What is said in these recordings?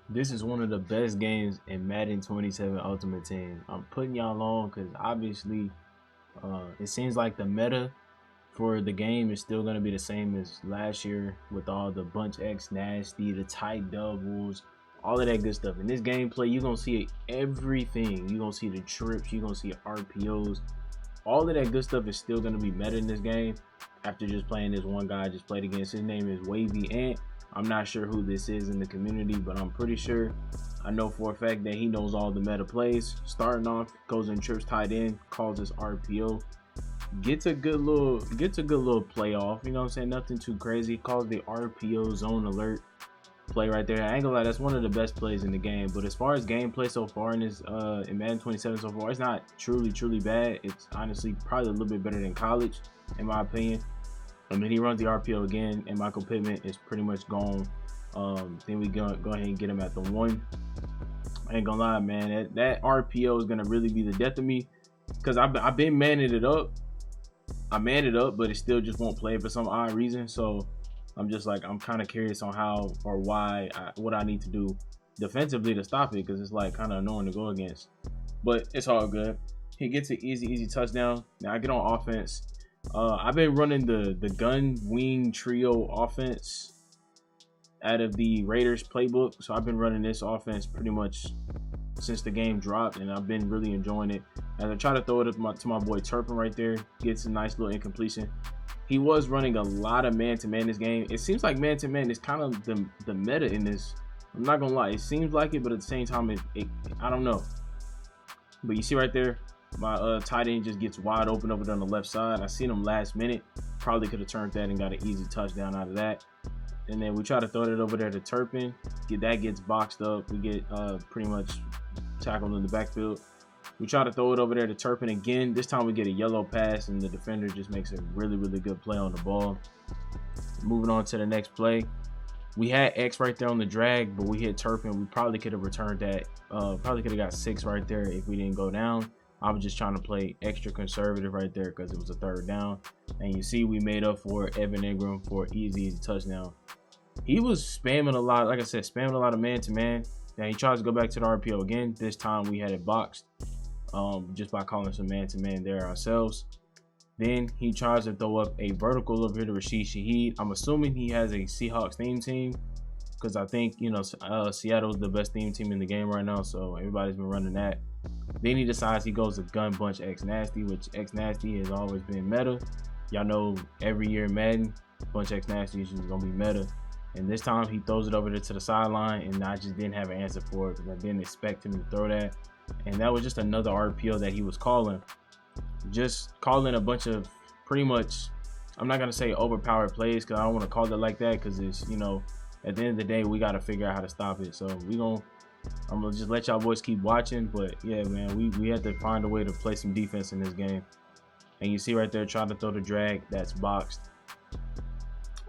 This is one of the best games in Madden 27 Ultimate Team. I'm putting y'all on because obviously it seems like the meta for the game is still going to be the same as last year with all the bunch X nasty, the tight doubles, all of that good stuff. In this gameplay, you're going to see everything. You're going to see the trips, you're going to see RPOs. All of that good stuff is still going to be meta in this game after just playing this one guy I just played against. His name is Wavy Ant. I'm not sure who this is in the community, but I'm pretty sure I know for a fact that he knows all the meta plays. Starting off, goes in trips tight end, calls this RPO, gets a good little play off. You know what I'm saying? Nothing too crazy. Calls the RPO zone alert play right there. I ain't gonna lie, that's one of the best plays in the game. But as far as gameplay so far in this in Madden 27 so far, it's not truly bad. It's honestly probably a little bit better than college, in my opinion. I mean, he runs the RPO again, and Michael Pittman is pretty much gone. Then we go ahead and get him at the 1. I ain't gonna lie, man. That RPO is gonna really be the death of me, because I've been manning it up. I manned it up, but it still just won't play for some odd reason. So I'm just like, I'm kind of curious on how or why, what I need to do defensively to stop it, because it's like kind of annoying to go against. But it's all good. He gets an easy touchdown. Now I get on offense. I've been running the gun wing trio offense out of the Raiders playbook. So I've been running this offense pretty much since the game dropped, and I've been really enjoying it. As I try to throw it up to my boy Turpin right there, gets a nice little incompletion. He was running a lot of man-to-man this game. It seems like man-to-man is kind of the meta in this. I'm not gonna lie, it seems like it, but at the same time, I don't know. But you see right there, my tight end just gets wide open over there on the left side. I seen him last minute. Probably could have turned that and got an easy touchdown out of that. And then we try to throw it over there to Turpin. That gets boxed up. We get pretty much tackled in the backfield. We try to throw it over there to Turpin again. This time we get a yellow pass, and the defender just makes a really good play on the ball. Moving on to the next play. We had X right there on the drag, but we hit Turpin. We probably could have returned that. Probably could have got 6 right there if we didn't go down. I was just trying to play extra conservative right there because it was a 3rd down. And you see we made up for Evan Ingram for an easy touchdown. He was spamming a lot, like I said, spamming a lot of man-to-man. Now he tries to go back to the RPO again. This time we had it boxed just by calling some man-to-man there ourselves. Then he tries to throw up a vertical over here to Rashid Shaheed. I'm assuming he has a Seahawks theme team, because I think, you know, Seattle's the best theme team in the game right now, so everybody's been running that. Then he decides he goes to gun bunch X Nasty, which X Nasty has always been meta. Y'all know every year Madden, bunch X Nasty is just gonna be meta. And this time he throws it over there to the sideline, and I just didn't have an answer for it because I didn't expect him to throw that. And that was just another RPO that he was calling. Just calling a bunch of pretty much, I'm not gonna say overpowered plays, because I don't want to call it like that, because it's, you know, at the end of the day we got to figure out how to stop it. So I'm gonna just let y'all boys keep watching. But yeah, man, we had to find a way to play some defense in this game. And you see right there, trying to throw the drag, that's boxed.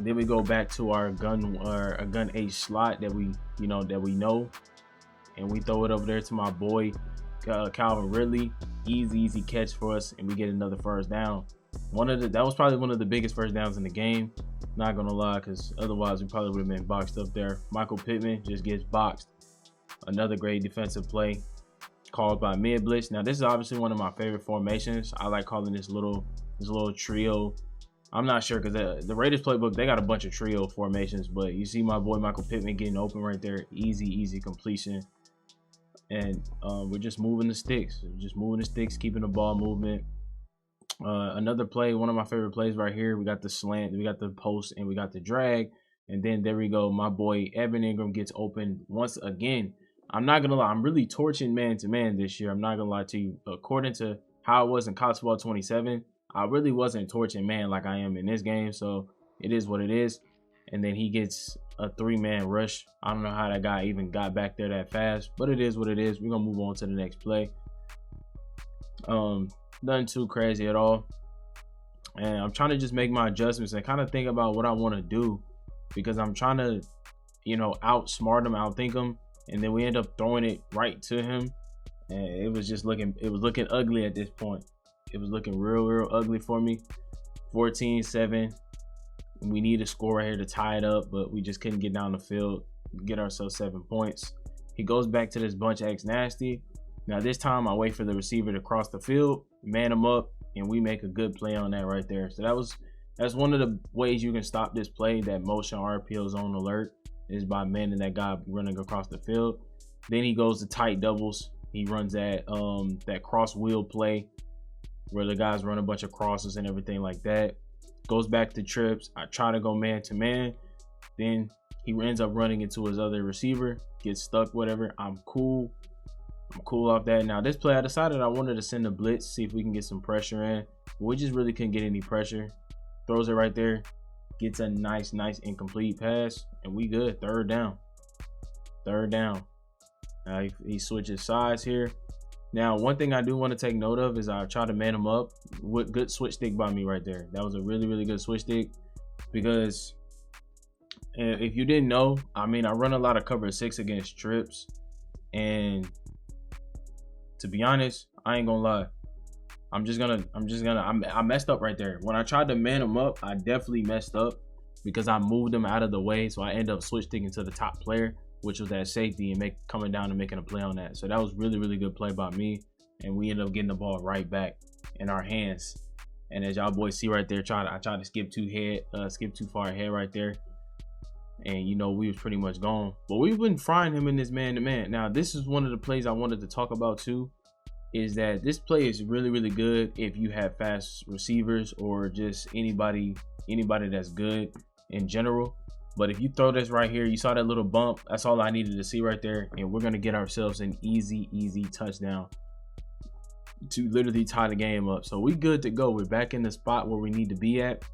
Then we go back to our gun H slot that we know, and we throw it over there to my boy Calvin Ridley. Easy catch for us, and we get another 1st down. That was probably one of the biggest 1st downs in the game. Not gonna lie, because otherwise we probably would have been boxed up there. Michael Pittman just gets boxed. Another great defensive play called by mid blitz. Now this is obviously one of my favorite formations. I like calling this little trio. I'm not sure, because the Raiders playbook, they got a bunch of trio formations, but you see my boy Michael Pittman getting open right there. Easy completion. And we're just moving the sticks. Keeping the ball movement. Another play, one of my favorite plays right here. We got the slant, we got the post, and we got the drag. And then there we go. My boy Evan Ingram gets open once again. I'm not gonna lie, I'm really torching man-to-man this year. I'm not gonna lie to you. According to how it was in college football 27, I really wasn't torching man like I am in this game. So it is what it is. And then he gets a 3-man rush. I don't know how that guy even got back there that fast, but it is what it is. We're gonna move on to the next play. Nothing too crazy at all. And I'm trying to just make my adjustments and kind of think about what I want to do, because I'm trying to, you know, outsmart him, outthink him, and then we end up throwing it right to him. And it was looking ugly at this point. It was looking real ugly for me. 14-7. We need a score right here to tie it up, but we just couldn't get down the field, get ourselves 7 points. He goes back to this bunch X nasty. Now this time I wait for the receiver to cross the field, man him up, and we make a good play on that right there. So that's one of the ways you can stop this play, that motion RPO zone alert, is by manning that guy running across the field. Then he goes to tight doubles. He runs that cross wheel play where the guys run a bunch of crosses and everything like that. Goes back to trips. I try to go man to man. Then he ends up running into his other receiver, gets stuck, whatever. I'm cool off that. Now this play, I decided I wanted to send a blitz, see if we can get some pressure in. But we just really couldn't get any pressure. Throws it right there, gets a nice incomplete pass, and we good. Third down. Now he switches sides here. Now, one thing I do want to take note of is I try to man him up. With good switch stick by me right there. That was a really good switch stick, because if you didn't know, I mean, I run a lot of cover 6 against trips, and to be honest, I ain't gonna lie. I messed up right there. When I tried to man him up, I definitely messed up because I moved him out of the way. So I end up switch sticking to the top player, which was that safety, and coming down and making a play on that. So that was really good play by me. And we ended up getting the ball right back in our hands. And as y'all boys see right there, I tried to skip too far ahead right there. And you know, we was pretty much gone. But we've been frying him in this man-to-man. Now, this is one of the plays I wanted to talk about too, is that this play is really good if you have fast receivers or just anybody that's good in general. But if you throw this right here, you saw that little bump, that's all I needed to see right there, and we're gonna get ourselves an easy touchdown to literally tie the game up. So we good to go. We're back in the spot where we need to be at,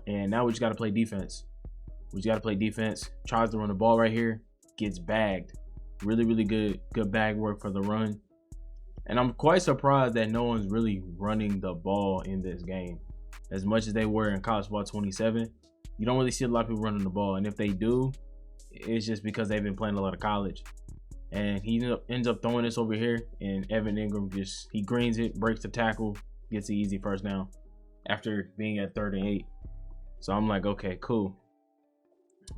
and now we just got to play defense. Tries to run the ball right here, gets bagged. Really good bag work for the run. And I'm quite surprised that no one's really running the ball in this game as much as they were in college football 27. You don't really see a lot of people running the ball, and if they do, it's just because they've been playing a lot of college. And he ends up throwing this over here, and Evan Ingram he greens it, breaks the tackle, gets the easy first down after being at 3rd and 8. So I'm like, okay, cool.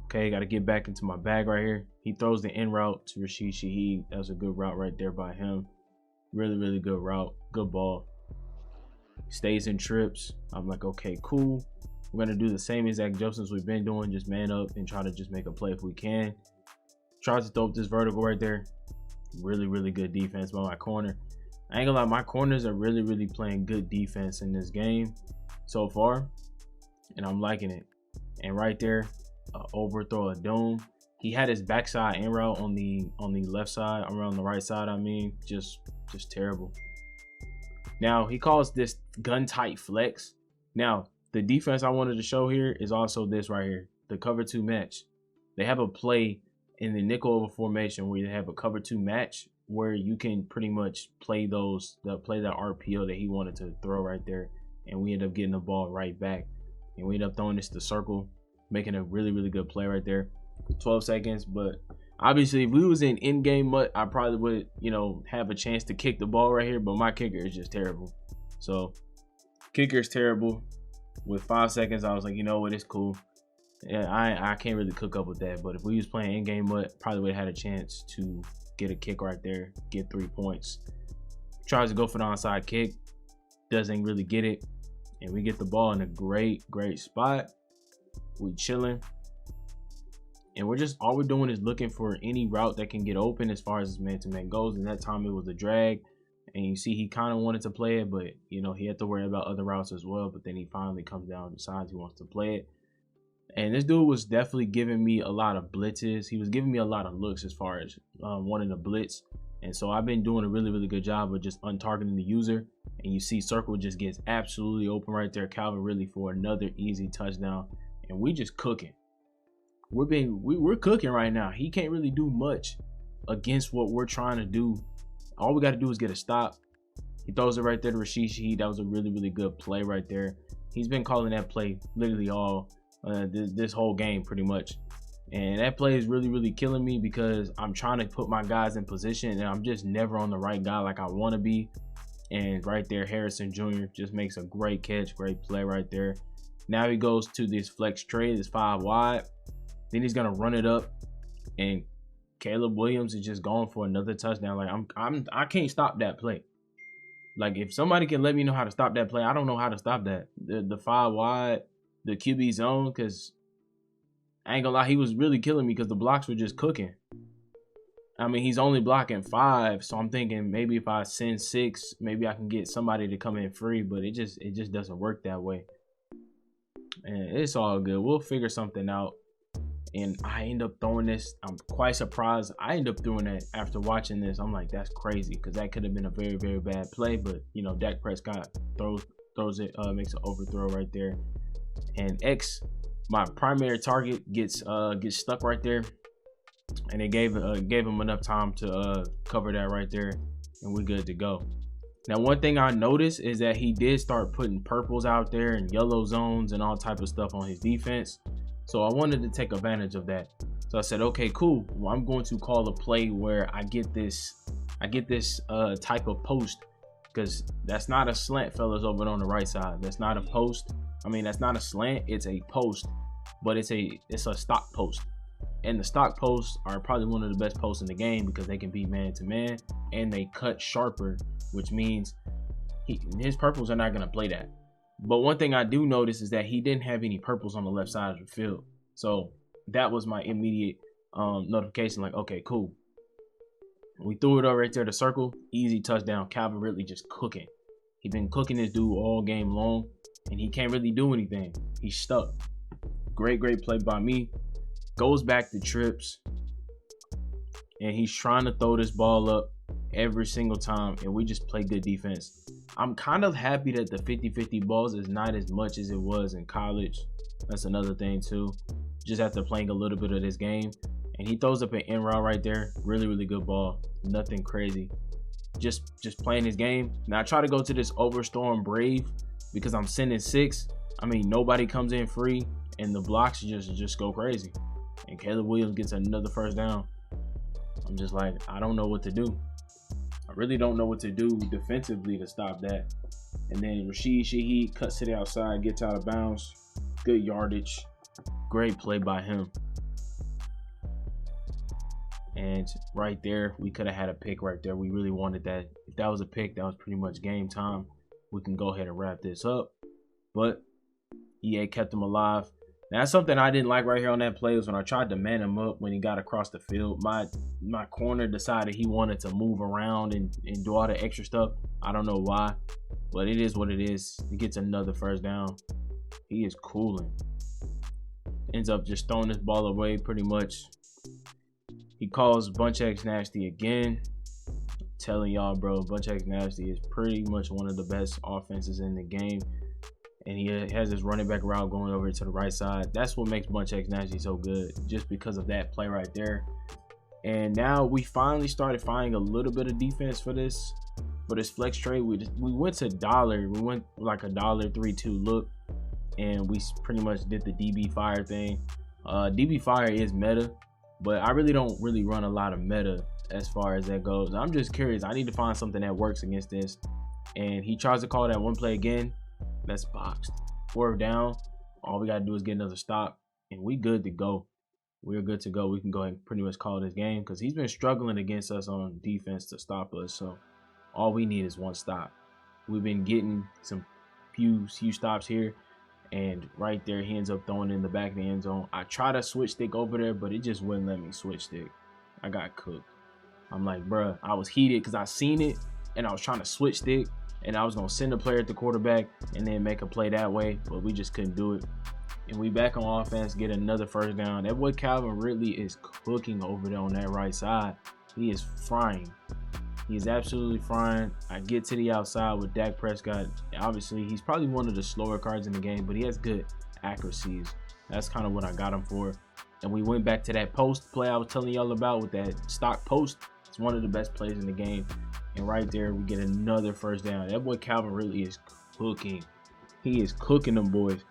Okay, got to get back into my bag right here. He throws the in route to Rashid Shaheed. That was a good route right there by him. Really good route, good ball. Stays in trips. I'm like, okay, cool. We're gonna do the same exact adjustments we've been doing, just man up and try to just make a play if we can. Tries to throw up this vertical right there. Really good defense by my corner. I ain't gonna lie, my corners are really playing good defense in this game so far, and I'm liking it. And right there, overthrow a dome. He had his backside in route on the left side, around the right side. I mean, just terrible. Now he calls this gun tight flex. Now the defense I wanted to show here is also this right here, the cover 2 match. They have a play in the nickel over formation where they have a cover 2 match where you can pretty much play that RPO that he wanted to throw right there, and we end up getting the ball right back, and we end up throwing this to circle, making a really good play right there. 12 seconds, but obviously if we was in game mud, I probably would, you know, have a chance to kick the ball right here, but my kicker is just terrible. So kicker is terrible. With 5 seconds, I was like, you know what, it's cool. Yeah, I can't really cook up with that. But if we was playing in game mud, probably would have had a chance to get a kick right there, get 3 points. Tries to go for the onside kick, doesn't really get it, and we get the ball in a great spot. We chilling. And all we're doing is looking for any route that can get open as far as man-to-man goes. And that time it was a drag. And you see he kind of wanted to play it, but, you know, he had to worry about other routes as well. But then he finally comes down and decides he wants to play it. And this dude was definitely giving me a lot of blitzes. He was giving me a lot of looks as far as wanting to blitz. And so I've been doing a really good job of just untargeting the user. And you see Circle just gets absolutely open right there. Calvin Ridley for another easy touchdown. And we just cooking. We're cooking right now. He can't really do much against what we're trying to do. All we got to do is get a stop. He throws it right there to Rashid Shaheed. That was a really good play right there. He's been calling that play literally all this whole game pretty much. And that play is really killing me because I'm trying to put my guys in position and I'm just never on the right guy like I want to be. And right there, Harrison Jr. just makes a great catch, great play right there. Now he goes to this flex trade, this 5 wide. Then he's going to run it up and Caleb Williams is just going for another touchdown. Like I can't stop that play. Like if somebody can let me know how to stop that play, I don't know how to stop that. The 5 wide, the QB zone, because I ain't gonna lie, he was really killing me because the blocks were just cooking. I mean, he's only blocking 5, so I'm thinking maybe if I send 6, maybe I can get somebody to come in free, but it just doesn't work that way. And it's all good. We'll figure something out. And I end up throwing this. I'm quite surprised. I end up doing that after watching this. I'm like, that's crazy, because that could have been a very, very bad play. But you know, Dak Prescott throws it, makes an overthrow right there, and X, my primary target, gets stuck right there, and it gave him enough time to cover that right there, and we're good to go. Now, one thing I noticed is that he did start putting purples out there and yellow zones and all type of stuff on his defense. So I wanted to take advantage of that. So I said, okay, cool. Well, I'm going to call a play where I get this type of post, because that's not a slant, fellas, over on the right side. That's not a post. I mean, that's not a slant. It's a post, but it's a stock post. And the stock posts are probably one of the best posts in the game because they can be man to man and they cut sharper, which means his purples are not going to play that. But one thing I do notice is that he didn't have any purples on the left side of the field. So that was my immediate notification, like, okay, cool. We threw it over right there to circle. Easy touchdown. Calvin Ridley just cooking. He's been cooking this dude all game long, and he can't really do anything. He's stuck. Great play by me. Goes back to trips, and he's trying to throw this ball up every single time, and we just play good defense. I'm kind of happy that the 50-50 balls is not as much as it was in college. That's another thing too. Just after playing a little bit of this game, and he throws up an in route right there. Really good ball. Nothing crazy. Just playing his game. Now I try to go to this overstorm brave because I'm sending 6. I mean, nobody comes in free, and the blocks just go crazy. And Caleb Williams gets another first down. I'm just like, I don't know what to do. I really don't know what to do defensively to stop that. And then Rashid Shaheed cuts to the outside, gets out of bounds. Good yardage. Great play by him. And right there, we could have had a pick right there. We really wanted that. If that was a pick, that was pretty much game time. We can go ahead and wrap this up. But EA kept him alive. Now, that's something I didn't like right here on that play, was when I tried to man him up when he got across the field. My corner decided he wanted to move around and do all the extra stuff. I don't know why, but it is what it is. He gets another first down. He is cooling. Ends up just throwing this ball away pretty much. He calls Bunch X Nasty again. I'm telling y'all, bro, Bunch X Nasty is pretty much one of the best offenses in the game. And he has this running back route going over to the right side. That's what makes Bunch X Nasty so good, just because of that play right there. And now we finally started finding a little bit of defense for this flex trade. We went to dollar. We went like a $3-2 look, and we pretty much did the DB Fire thing. DB Fire is meta, but I really don't run a lot of meta as far as that goes. I'm just curious. I need to find something that works against this. And he tries to call that one play again. That's boxed. 4th down. All we got to do is get another stop, and we good to go. We're good to go. We can go ahead and pretty much call this game because he's been struggling against us on defense to stop us. So all we need is one stop. We've been getting some few stops here, and right there he ends up throwing in the back of the end zone. I try to switch stick over there, but it just wouldn't let me switch stick. I got cooked. I'm like, bruh, I was heated because I seen it, and I was trying to switch stick. And I was going to send a player at the quarterback and then make a play that way, but we just couldn't do it. And we back on offense, get another first down. That boy Calvin Ridley is cooking over there on that right side. He is frying. He is absolutely frying. I get to the outside with Dak Prescott. Obviously, he's probably one of the slower cards in the game, but he has good accuracies. That's kind of what I got him for. And we went back to that post play I was telling y'all about with that stock post. It's one of the best plays in the game. And right there, we get another first down. That boy Calvin Ridley is cooking. He is cooking them boys.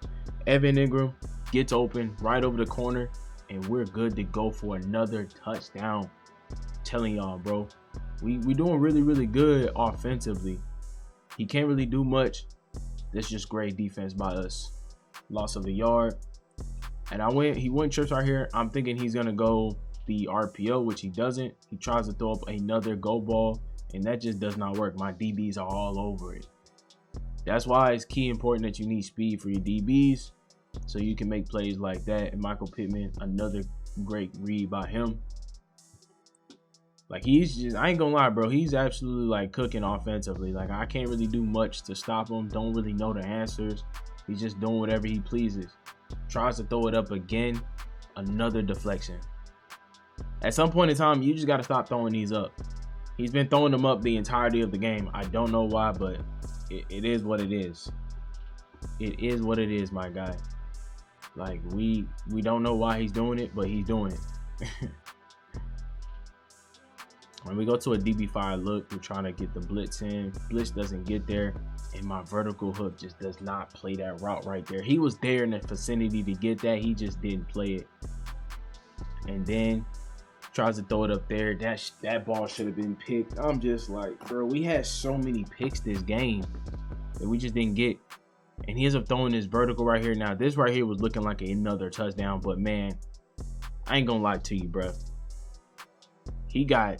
Evan Ingram gets open right over the corner, and we're good to go for another touchdown. I'm telling y'all, bro. We doing really good offensively. He can't really do much. That's just great defense by us. Loss of a yard. And he went trips right here. I'm thinking he's going to go speed RPO, which he doesn't. He tries to throw up another go ball, and that just does not work. My DBs are all over it. That's why it's key important that you need speed for your DBs so you can make plays like that. And Michael Pittman, another great read by him. Like, he's just, I ain't gonna lie, bro, he's absolutely like cooking offensively. Like, I can't really do much to stop him. Don't really know the answers. He's just doing whatever he pleases. Tries to throw it up again. Another deflection. At some point in time, you just got to stop throwing these up. He's been throwing them up the entirety of the game. I don't know why, but it is what it is. It is what it is, my guy. Like, we don't know why he's doing it, but he's doing it. When we go to a DB5 look, we're trying to get the blitz in. Blitz doesn't get there, and my vertical hook just does not play that route right there. He was there in the vicinity to get that. He just didn't play it. And then tries to throw it up there. That ball should have been picked. I'm just like, bro, we had so many picks this game that we just didn't get. And he ends up throwing this vertical right here. Now, this right here was looking like another touchdown, but man, I ain't gonna lie to you, bro. He got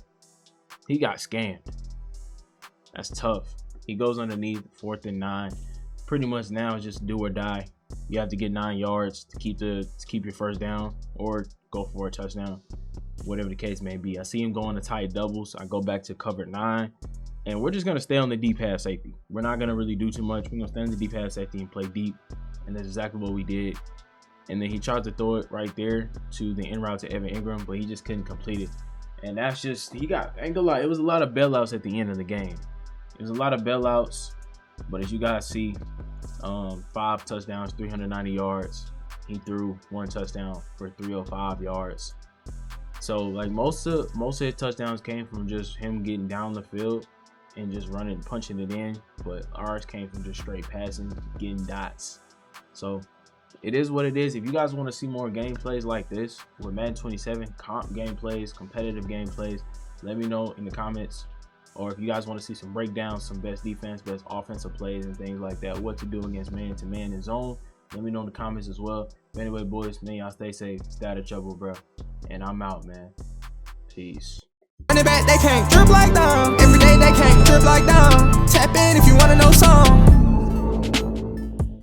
scammed. That's tough. He goes underneath, 4th and 9. Pretty much now it's just do or die. You have to get 9 yards to keep your first down or go for a touchdown, whatever the case may be. I see him going to tight doubles. I go back to cover 9, and we're just gonna stay on the deep pass safety. We're not gonna really do too much. We're gonna stay on the deep pass safety and play deep, and that's exactly what we did. And then he tried to throw it right there to the in route to Evan Ingram, but he just couldn't complete it. And that's just, I ain't gonna lie, it was a lot of bailouts at the end of the game. It was a lot of bailouts, but as you guys see, 5 touchdowns, 390 yards. He threw 1 touchdown for 305 yards. So like most of his touchdowns came from just him getting down the field and just running, punching it in. But ours came from just straight passing, getting dots. So it is what it is. If you guys want to see more gameplays like this with Madden 27, comp gameplays, competitive gameplays, let me know in the comments. Or if you guys want to see some breakdowns, some best defense, best offensive plays, and things like that, what to do against man-to-man and zone, let me know in the comments as well. But anyway, boys, man, y'all stay safe, stay out of trouble, bro. And I'm out, man. Peace. Running back, they can't drip like Dom. Every day they can't drip like Dom. Tap in if you want to know song.